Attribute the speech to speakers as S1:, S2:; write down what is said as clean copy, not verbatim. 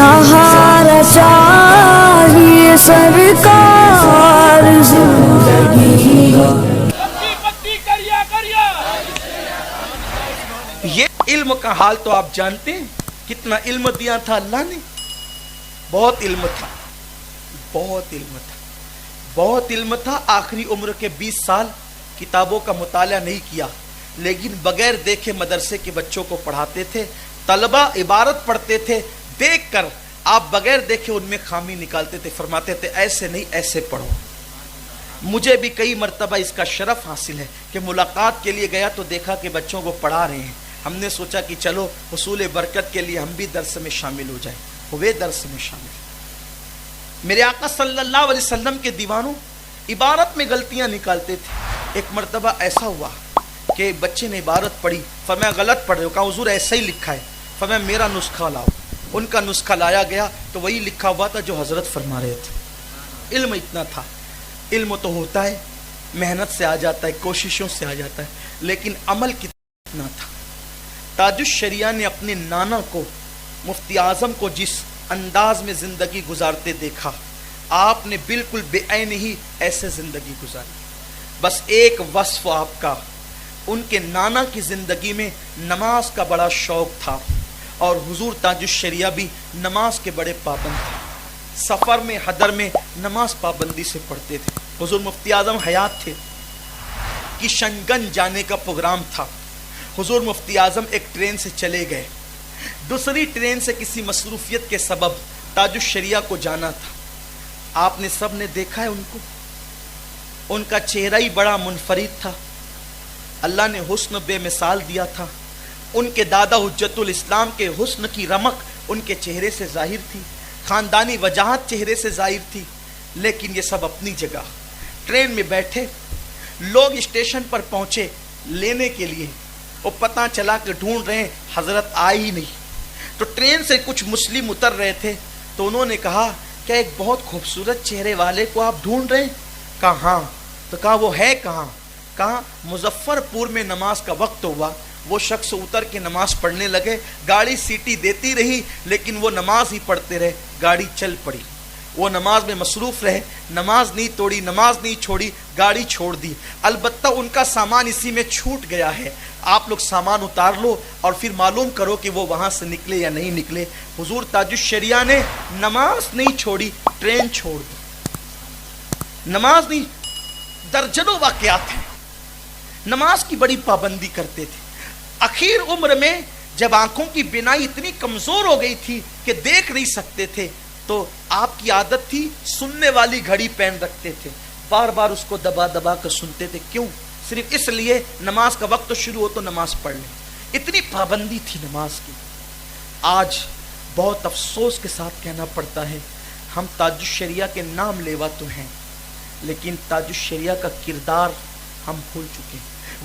S1: सहारा चाहिए सरकार जिंदगी हो।
S2: ये इल्म का हाल तो आप जानते हैं, कितना इल्म दिया था अल्लाह ने। बहुत इल्म था, बहुत इल्म था, बहुत इल्म था। आखिरी उम्र के 20 साल किताबों का मुताला नहीं किया, लेकिन बगैर देखे मदरसे के बच्चों को पढ़ाते थे। तलबा इबारत पढ़ते थे, देखकर आप बगैर देखे उनमें खामी निकालते थे, फरमाते थे ऐसे नहीं ऐसे पढ़ो। मुझे भी कई मर्तबा इसका शरफ हासिल है कि मुलाकात के लिए गया तो देखा कि बच्चों को पढ़ा रहे हैं। हमने सोचा कि चलो हुसूल बरकत के लिए हम भी दर्स में शामिल हो जाएं। हुए दर्स में शामिल। मेरे आका सल्लल्लाहु अलैहि वसल्लम के दीवानों इबारत में गलतियां निकालते थे। एक मर्तबा ऐसा हुआ कि बच्चे ने इबारत पढ़ी, फरमाया गलत पढ़ रहे हो। कहा हुजूर ऐसा ही लिखा है। फरमाया मेरा नुस्खा लाओ। उनका नुस्खा लाया गया तो वही लिखा हुआ था जो हजरत फरमा रहे थे। इल्म इतना था। इल्म तो होता है, मेहनत से आ जाता है, कोशिशों से आ जाता है, लेकिन अमल कितना था। ताजुश शरिया ने अपने नाना को, मुफ्ती आजम को जिस अंदाज में जिंदगी गुजारते देखा, आपने बिल्कुल बेऐन ही ऐसे जिंदगी गुजारी। बस एक वस्फ आपका, उनके नाना की जिंदगी में नमाज का बड़ा शौक था और हुजूर ताजुश शरिया भी नमाज के बड़े पाबंद थे। सफर में, हदर में नमाज पाबंदी से पढ़ते थे। हुजूर मुफ्ती आजम हयात थे, किशनगंज जाने का प्रोग्राम था। हुजूर मुफ्ती आजम एक ट्रेन से चले गए, दूसरी ट्रेन से किसी मसरूफियत के सबब ताजुश शरिया को जाना था। आपने सब ने देखा है उनको, उनका चेहरा ही बड़ा मुनफरिद था। अल्लाह ने हुस्न बेमिसाल दिया था। उनके दादा हुज्जतुल इस्लाम के हुस्न की रमक उनके चेहरे से जाहिर थी, खानदानी वजाहत चेहरे से जाहिर थी। लेकिन ये सब अपनी जगह। ट्रेन में बैठे, लोग स्टेशन पर पहुंचे लेने के लिए, वो पता चला कि ढूंढ रहे हैं, हजरत आए ही नहीं। तो ट्रेन से कुछ मुस्लिम उतर रहे थे, तो उन्होंने कहा क्या एक बहुत खूबसूरत चेहरे वाले को आप ढूंढ रहे हैं? कहा हाँ। तो कहा वो है कहाँ? कहा मुजफ्फरपुर में नमाज का वक्त हुआ, वो शख्स उतर के नमाज पढ़ने लगे। गाड़ी सीटी देती रही लेकिन वो नमाज ही पढ़ते रहे। गाड़ी चल पड़ी, वो नमाज में मसरूफ रहे, नमाज नहीं तोड़ी, नमाज नहीं छोड़ी, गाड़ी छोड़ दी। अलबत्ता उनका सामान इसी में छूट गया है। आप लोग सामान उतार लो और फिर मालूम करो कि वो वहां से निकले या नहीं निकले। हुजूर ताजुश शरिया ने नमाज नहीं छोड़ी, ट्रेन छोड़ दी। नमाज नहीं, दर्जनों वाकयात हैं। नमाज की बड़ी पाबंदी करते थे। आखिर उम्र में जब आंखों की बिनाई इतनी कमजोर हो गई थी कि देख नहीं सकते थे, तो आपकी आदत थी सुनने वाली घड़ी पहन रखते थे, बार बार उसको दबा दबा कर सुनते थे। क्यों? सिर्फ इसलिए नमाज का वक्त तो शुरू हो तो नमाज पढ़ ले। इतनी पाबंदी थी नमाज की। आज बहुत अफसोस के साथ कहना पड़ता है, हम ताजुश शरिया के नाम लेवा तो हैं, लेकिन ताजुश शरिया का किरदार हम भूल चुके हैं।